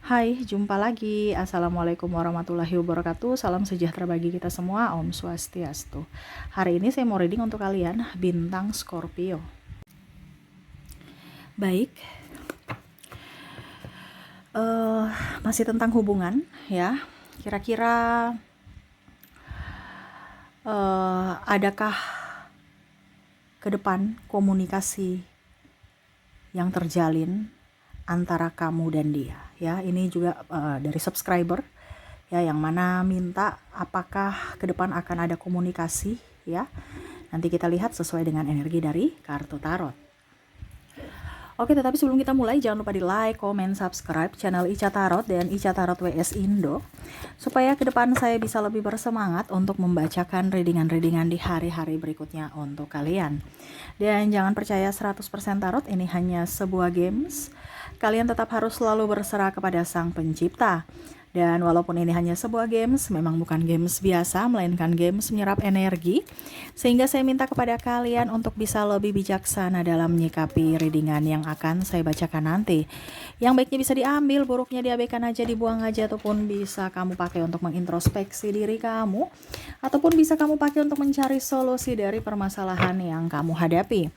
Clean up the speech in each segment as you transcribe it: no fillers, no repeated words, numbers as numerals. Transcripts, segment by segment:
Hai, jumpa lagi. Assalamualaikum warahmatullahi wabarakatuh. Salam sejahtera bagi kita semua. Om Swastiastu. Hari ini saya mau reading untuk kalian bintang Scorpio. Baik, masih tentang hubungan ya. Kira-kira adakah ke depan komunikasi yang terjalin antara kamu dan dia ya. Ini juga dari subscriber ya, yang mana minta apakah ke depan akan ada komunikasi ya. Nanti kita lihat sesuai dengan energi dari kartu tarot. Oke, tetapi sebelum kita mulai jangan lupa di like, comment, subscribe channel Ica Tarot dan Ica Tarot WS Indo supaya ke depan saya bisa lebih bersemangat untuk membacakan readingan-readingan di hari-hari berikutnya untuk kalian. Dan jangan percaya 100% tarot ini hanya sebuah games. Kalian tetap harus selalu berserah kepada Sang Pencipta. Dan walaupun ini hanya sebuah games, memang bukan games biasa, melainkan games menyerap energi. Sehingga saya minta kepada kalian untuk bisa lebih bijaksana dalam menyikapi readingan yang akan saya bacakan nanti. Yang baiknya bisa diambil, buruknya diabaikan aja, dibuang aja, ataupun bisa kamu pakai untuk mengintrospeksi diri kamu, ataupun bisa kamu pakai untuk mencari solusi dari permasalahan yang kamu hadapi.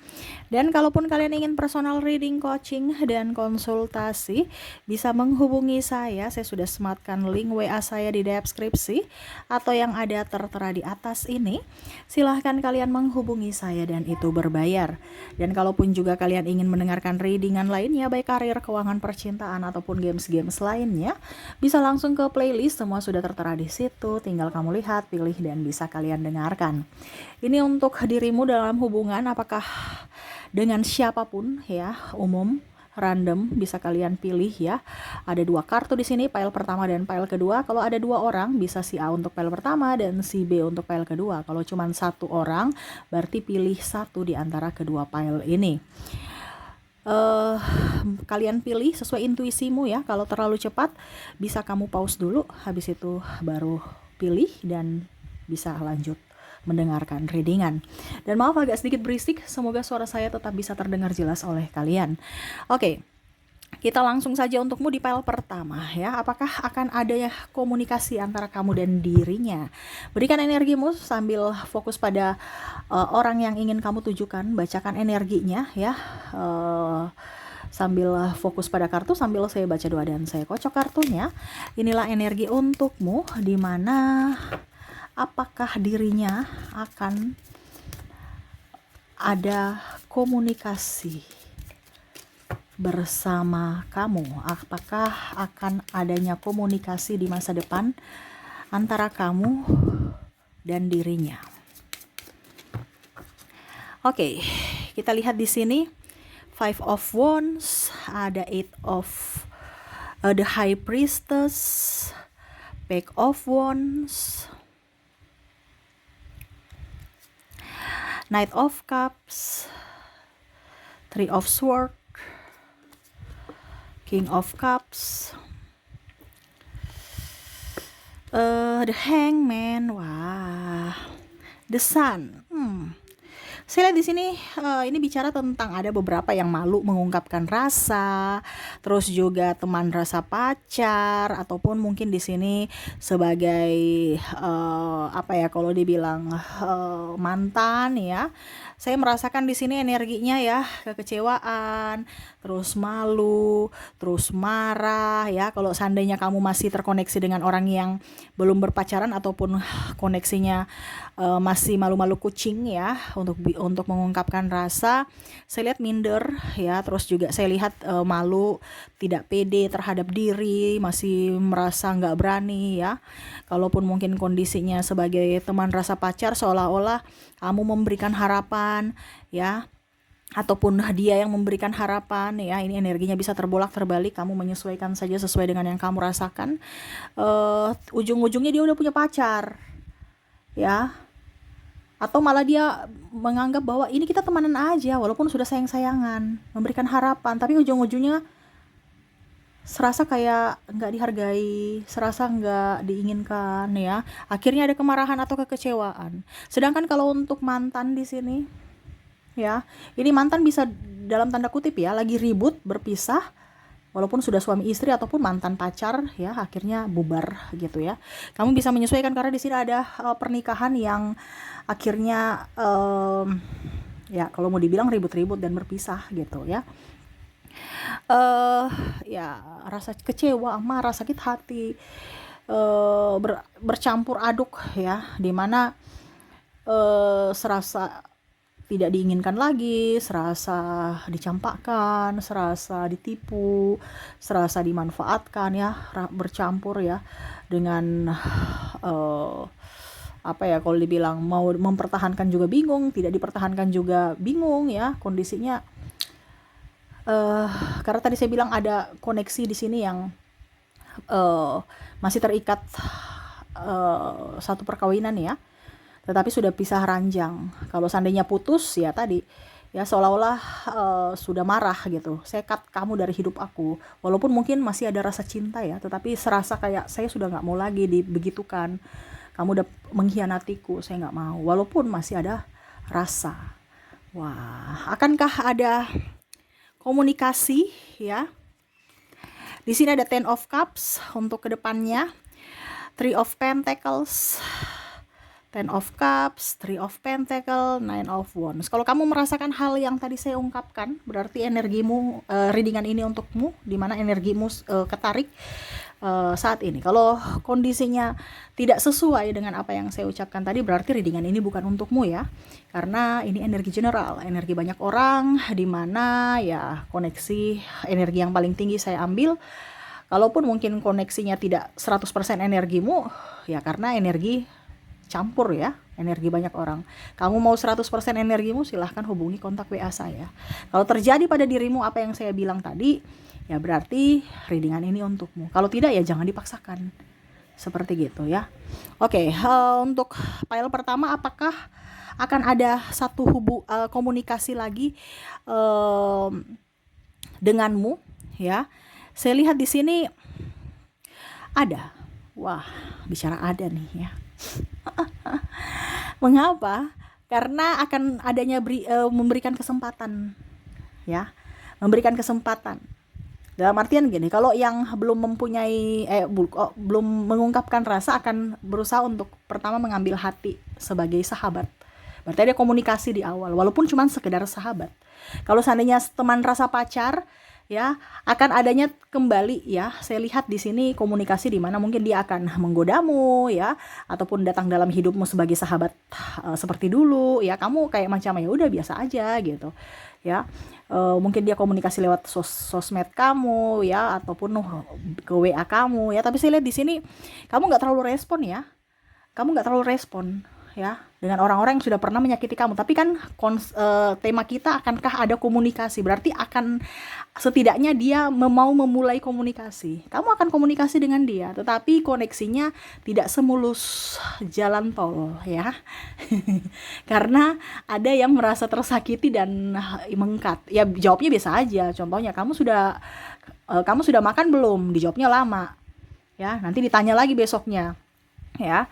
Dan kalaupun kalian ingin personal reading, coaching, dan konsultasi, bisa menghubungi saya sudah sematkan link WA saya di deskripsi atau yang ada tertera di atas ini. Silahkan kalian menghubungi saya dan itu berbayar. Dan kalaupun juga kalian ingin mendengarkan readingan lainnya, baik karir, keuangan, percintaan, ataupun games-games lainnya, bisa langsung ke playlist, semua sudah tertera di situ. Tinggal kamu lihat, pilih, dan bisa kalian dengarkan. Ini untuk dirimu dalam hubungan, apakah dengan siapapun ya, umum, random, bisa kalian pilih ya. Ada 2 kartu di sini, pile pertama dan pile kedua. Kalau ada 2 orang, bisa si A untuk pile pertama dan si B untuk pile kedua. Kalau cuma 1 orang, berarti pilih 1 di antara kedua pile ini. Kalian pilih sesuai intuisimu ya. Kalau terlalu cepat, bisa kamu pause dulu, habis itu baru pilih dan bisa lanjut mendengarkan readingan. Dan maaf agak sedikit berisik, semoga suara saya tetap bisa terdengar jelas oleh kalian. Oke, kita langsung saja untukmu di pile pertama ya. Apakah akan ada ya komunikasi antara kamu dan dirinya? Berikan energimu sambil fokus pada orang yang ingin kamu tujukan. Bacakan energinya ya. Sambil fokus pada kartu, sambil saya baca doa dan saya kocok kartunya. Inilah energi untukmu, di mana apakah dirinya akan ada komunikasi bersama kamu? Apakah akan adanya komunikasi di masa depan antara kamu dan dirinya? Oke, kita lihat di sini 5 of Wands, ada 8 of the High Priestess, Page of Wands, Knight of Cups, 3 of Swords, King of Cups, the Hangman, wah, the Sun. Saya lihat di sini ini bicara tentang ada beberapa yang malu mengungkapkan rasa, terus juga teman rasa pacar, ataupun mungkin di sini sebagai apa ya, kalau dibilang mantan ya. Saya merasakan di sini energinya ya, kekecewaan, terus malu, terus marah ya. Kalau seandainya kamu masih terkoneksi dengan orang yang belum berpacaran ataupun koneksinya masih malu-malu kucing ya, untuk mengungkapkan rasa, saya lihat minder ya. Terus juga saya lihat malu, tidak pede terhadap diri, masih merasa nggak berani ya. Kalaupun mungkin kondisinya sebagai teman rasa pacar, seolah-olah kamu memberikan harapan ya, ataupun dia yang memberikan harapan ya. Ini energinya bisa terbolak terbalik, kamu menyesuaikan saja sesuai dengan yang kamu rasakan. Ujung-ujungnya dia udah punya pacar ya, atau malah dia menganggap bahwa ini kita temenan aja walaupun sudah sayang-sayangan, memberikan harapan, tapi ujung-ujungnya serasa kayak nggak dihargai, serasa nggak diinginkan ya. Akhirnya ada kemarahan atau kekecewaan. Sedangkan kalau untuk mantan di sini ya, ini mantan bisa dalam tanda kutip ya, lagi ribut, berpisah walaupun sudah suami istri ataupun mantan pacar ya, akhirnya bubar gitu ya. Kamu bisa menyesuaikan karena di sini ada pernikahan yang akhirnya ya kalau mau dibilang ribut-ribut dan berpisah gitu ya. Ya rasa kecewa, marah, sakit hati, bercampur aduk ya, dimana serasa tidak diinginkan lagi, serasa dicampakkan, serasa ditipu, serasa dimanfaatkan ya, bercampur ya dengan apa ya, kalau dibilang mau mempertahankan juga bingung, tidak dipertahankan juga bingung ya kondisinya. Karena tadi saya bilang ada koneksi di sini yang masih terikat satu perkawinan ya, tetapi sudah pisah ranjang. Kalau seandainya putus ya tadi ya seolah-olah sudah marah gitu, saya cut kamu dari hidup aku, walaupun mungkin masih ada rasa cinta ya, tetapi serasa kayak saya sudah nggak mau lagi dibegitukan, kamu udah mengkhianatiku, saya nggak mau, walaupun masih ada rasa. Wah, akankah ada komunikasi ya? Di sini ada Ten of Cups untuk kedepannya, Three of Pentacles, Ten of Cups, Three of Pentacles, Nine of Wands. Kalau kamu merasakan hal yang tadi saya ungkapkan, berarti energimu, readingan ini untukmu, dimana energimu ketarik saat ini. Kalau kondisinya tidak sesuai dengan apa yang saya ucapkan tadi, berarti readingan ini bukan untukmu ya, karena ini energi general, energi banyak orang, dimana ya koneksi energi yang paling tinggi saya ambil. Kalaupun mungkin koneksinya tidak 100% energimu, ya karena energi campur ya, energi banyak orang. Kamu mau 100% energimu, silahkan hubungi kontak WA saya. Kalau terjadi pada dirimu apa yang saya bilang tadi, ya berarti readingan ini untukmu. Kalau tidak ya jangan dipaksakan. Seperti gitu ya. Oke, untuk pile pertama, apakah akan ada satu komunikasi lagi denganmu ya? Saya lihat di sini ada. Wah, bicara ada nih ya. Mengapa? Karena akan adanya memberikan kesempatan ya, memberikan kesempatan. Dalam artian gini, kalau yang belum mempunyai belum mengungkapkan rasa akan berusaha untuk pertama mengambil hati sebagai sahabat. Berarti ada komunikasi di awal, walaupun cuma sekedar sahabat. Kalau seandainya teman rasa pacar, ya akan adanya kembali ya, saya lihat di sini komunikasi di mana mungkin dia akan menggodamu ya, ataupun datang dalam hidupmu sebagai sahabat seperti dulu ya, kamu kayak macam ya udah biasa aja gitu ya. Mungkin dia komunikasi lewat sosmed kamu ya, ataupun ke WA kamu ya, tapi saya lihat di sini kamu nggak terlalu respon ya, kamu nggak terlalu respon ya dengan orang-orang yang sudah pernah menyakiti kamu. Tapi kan tema kita akankah ada komunikasi, berarti akan setidaknya dia mau memulai komunikasi. Kamu akan komunikasi dengan dia, tetapi koneksinya tidak semulus jalan tol ya. Karena ada yang merasa tersakiti dan mengkat. Ya jawabnya biasa aja. Contohnya kamu sudah makan belum? Dijawabnya lama. Ya, nanti ditanya lagi besoknya. Ya.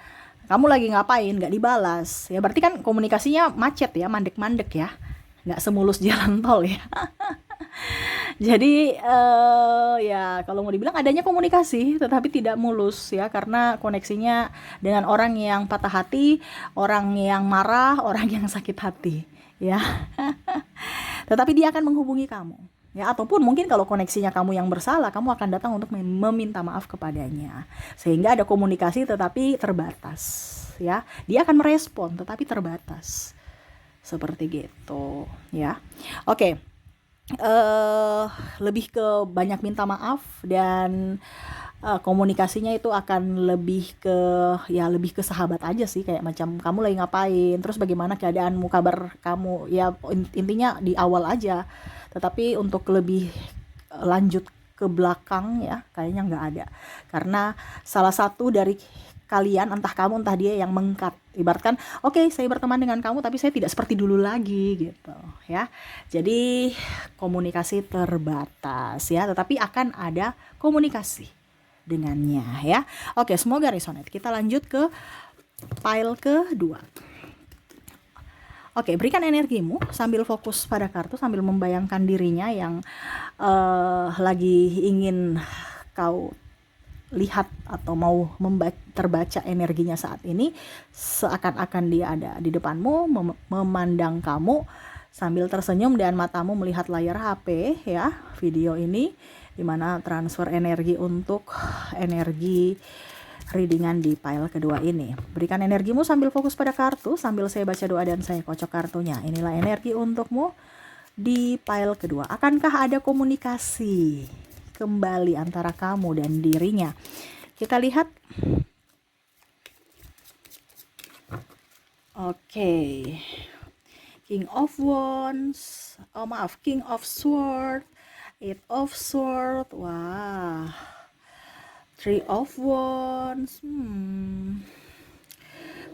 Kamu lagi ngapain, nggak dibalas ya, berarti kan komunikasinya macet ya, mandek-mandek ya, nggak semulus jalan tol ya. Jadi ya kalau mau dibilang adanya komunikasi tetapi tidak mulus ya, karena koneksinya dengan orang yang patah hati, orang yang marah, orang yang sakit hati ya. Tetapi dia akan menghubungi kamu ya, ataupun mungkin kalau koneksinya kamu yang bersalah, kamu akan datang untuk meminta maaf kepadanya, sehingga ada komunikasi tetapi terbatas ya. Dia akan merespon tetapi terbatas, seperti gitu ya. Oke, lebih ke banyak minta maaf dan komunikasinya itu akan lebih ke sahabat aja sih, kayak macam kamu lagi ngapain, terus bagaimana keadaanmu, kabar kamu ya, intinya di awal aja. Tetapi untuk lebih lanjut ke belakang ya kayaknya nggak ada, karena salah satu dari kalian, entah kamu entah dia, yang mengkat. Ibaratkan, oke, saya berteman dengan kamu tapi saya tidak seperti dulu lagi gitu ya. Jadi komunikasi terbatas ya, tetapi akan ada komunikasi dengannya ya. Oke, semoga resonate. Kita lanjut ke pile kedua. Oke, berikan energimu sambil fokus pada kartu, sambil membayangkan dirinya yang lagi ingin kau lihat atau mau terbaca energinya saat ini, seakan-akan dia ada di depanmu, memandang kamu sambil tersenyum dan matamu melihat layar HP ya, video ini dimana transfer energi untuk energi readingan di pile kedua ini. Berikan energimu sambil fokus pada kartu, sambil saya baca doa dan saya kocok kartunya. Inilah energi untukmu di pile kedua. Akankah ada komunikasi kembali antara kamu dan dirinya? Kita lihat. Oke. King of Wands. King of Sword. Eight of Sword. Wah. Three of Wands.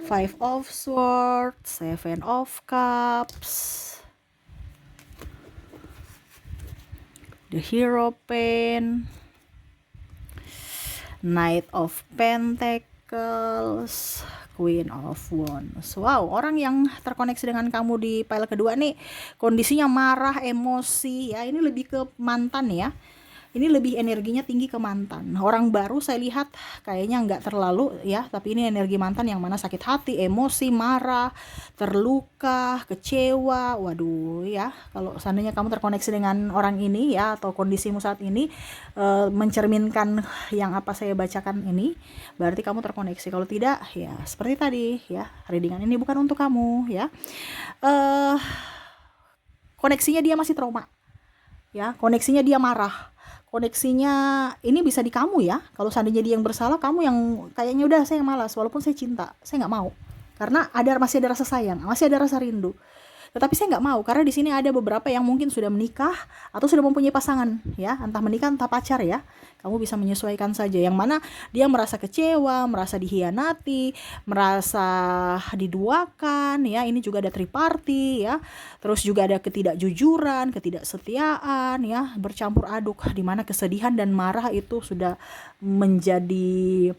Five of Swords. Seven of Cups. The Hierophant, Knight of Pentacles, Queen of Wands. Wow, orang yang terkoneksi dengan kamu di pile kedua nih kondisinya marah, emosi ya. Ini lebih ke mantan ya. Ini lebih energinya tinggi ke mantan. Orang baru saya lihat kayaknya nggak terlalu ya, tapi ini energi mantan yang mana sakit hati, emosi, marah, terluka, kecewa. Waduh ya, kalau seandainya kamu terkoneksi dengan orang ini ya, atau kondisimu saat ini mencerminkan yang apa saya bacakan ini, berarti kamu terkoneksi. Kalau tidak ya seperti tadi ya, readingan ini bukan untuk kamu ya. Koneksinya dia masih trauma ya, koneksinya dia marah, koneksinya ini bisa di kamu ya. Kalau seandainya dia yang bersalah, kamu yang kayaknya udah saya malas, walaupun saya cinta, saya nggak mau karena masih ada rasa sayang, masih ada rasa rindu. Tetapi saya nggak mau karena di sini ada beberapa yang mungkin sudah menikah atau sudah mempunyai pasangan ya, entah menikah entah pacar ya. Kamu bisa menyesuaikan saja yang mana dia merasa kecewa, merasa dihianati, merasa diduakan ya. Ini juga ada triparty ya. Terus juga ada ketidakjujuran, ketidaksetiaan ya, bercampur aduk di mana kesedihan dan marah itu sudah menjadi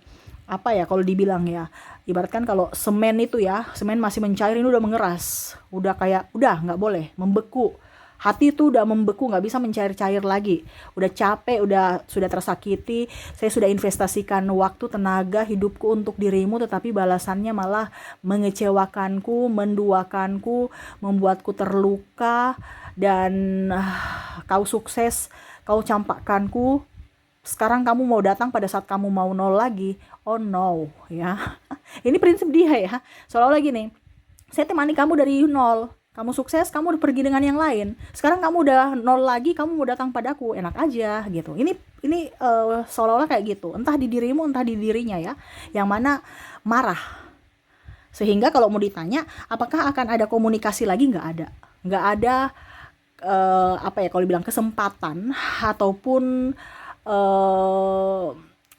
apa ya, kalau dibilang ya, ibaratkan kalau semen itu ya, semen masih mencair, ini udah mengeras, udah kayak udah nggak boleh, membeku. Hati itu udah membeku, nggak bisa mencair-cair lagi, udah capek, sudah tersakiti. Saya sudah investasikan waktu, tenaga, hidupku untuk dirimu, tetapi balasannya malah mengecewakanku, menduakanku, membuatku terluka, dan kau sukses, kau campakkanku. Sekarang kamu mau datang pada saat kamu mau nol lagi. Oh no ya. Ini prinsip dia ya. Seolah-olah gini, saya temani kamu dari nol, kamu sukses, kamu udah pergi dengan yang lain. Sekarang kamu udah nol lagi, kamu mau datang padaku, enak aja gitu. Ini seolah-olah kayak gitu. Entah di dirimu, entah di dirinya ya. Yang mana marah. Sehingga kalau mau ditanya, apakah akan ada komunikasi lagi? Nggak ada. Nggak ada apa ya, kalau dibilang kesempatan ataupun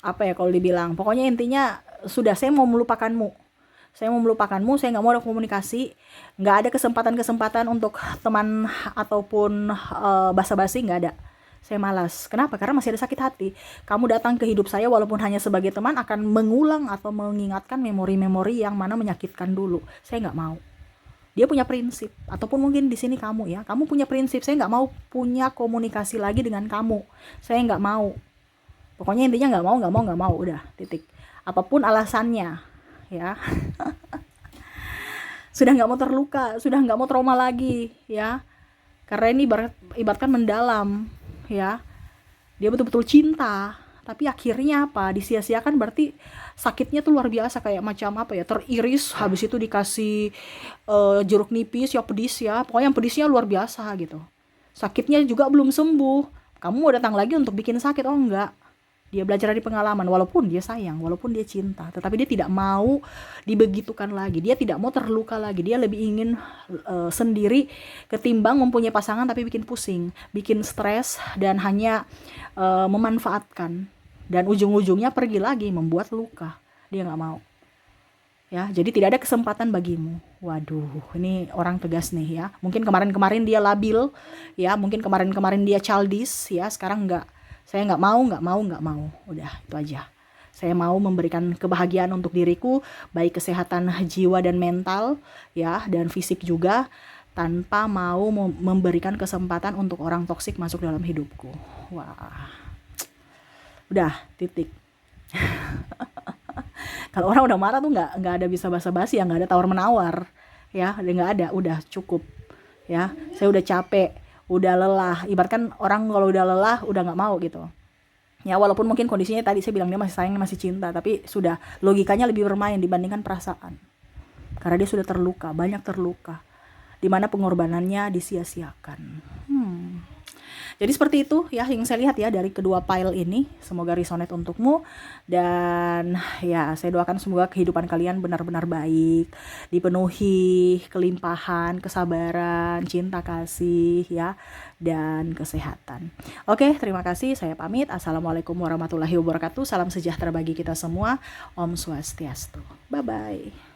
apa ya, kalau dibilang, pokoknya intinya sudah, saya mau melupakanmu, saya nggak mau ada komunikasi, nggak ada kesempatan untuk teman ataupun basa-basi, nggak ada. Saya malas. Kenapa? Karena masih ada sakit hati. Kamu datang ke hidup saya walaupun hanya sebagai teman, akan mengulang atau mengingatkan memori-memori yang mana menyakitkan dulu. Saya nggak mau. Dia punya prinsip, ataupun mungkin di sini kamu ya, kamu punya prinsip, saya nggak mau punya komunikasi lagi dengan kamu, saya nggak mau. Pokoknya intinya nggak mau, udah titik. Apapun alasannya ya. Sudah nggak mau terluka, sudah nggak mau trauma lagi ya, karena ini ibaratkan mendalam ya. Dia betul-betul cinta, tapi akhirnya apa, disia-siakan. Berarti sakitnya tuh luar biasa, kayak macam apa ya, teriris, habis itu dikasih jeruk nipis ya, pedis ya, pokoknya yang pedisnya luar biasa gitu. Sakitnya juga belum sembuh, kamu mau datang lagi untuk bikin sakit? Oh enggak. Dia belajar dari pengalaman, walaupun dia sayang, walaupun dia cinta, tetapi dia tidak mau dibegitukan lagi, dia tidak mau terluka lagi. Dia lebih ingin sendiri ketimbang mempunyai pasangan tapi bikin pusing, bikin stres, dan hanya memanfaatkan, dan ujung-ujungnya pergi lagi membuat luka. Dia nggak mau ya, jadi tidak ada kesempatan bagimu. Waduh, ini orang tegas nih ya. Mungkin kemarin-kemarin dia labil ya, mungkin kemarin-kemarin dia childish ya, sekarang enggak. Saya nggak mau, udah itu aja. Saya mau memberikan kebahagiaan untuk diriku, baik kesehatan jiwa dan mental, ya, dan fisik juga, tanpa mau memberikan kesempatan untuk orang toksik masuk dalam hidupku. Wah, udah titik. Kalau orang udah marah tuh nggak ada bisa basa-basi, ya, nggak ada tawar menawar, ya, nggak ada, udah cukup, ya. Saya udah capek, udah lelah. Ibaratkan orang kalau udah lelah udah nggak mau gitu. Ya, walaupun mungkin kondisinya tadi saya bilang dia masih sayang, masih cinta, tapi sudah logikanya lebih bermain dibandingkan perasaan. Karena dia sudah terluka, banyak terluka, dimana pengorbanannya disia-siakan. Jadi seperti itu ya yang saya lihat ya dari kedua file ini. Semoga resonate untukmu, dan ya saya doakan semoga kehidupan kalian benar-benar baik, dipenuhi kelimpahan, kesabaran, cinta kasih ya, dan kesehatan. Oke, terima kasih, saya pamit. Assalamualaikum warahmatullahi wabarakatuh. Salam sejahtera bagi kita semua. Om Swastiastu. Bye bye.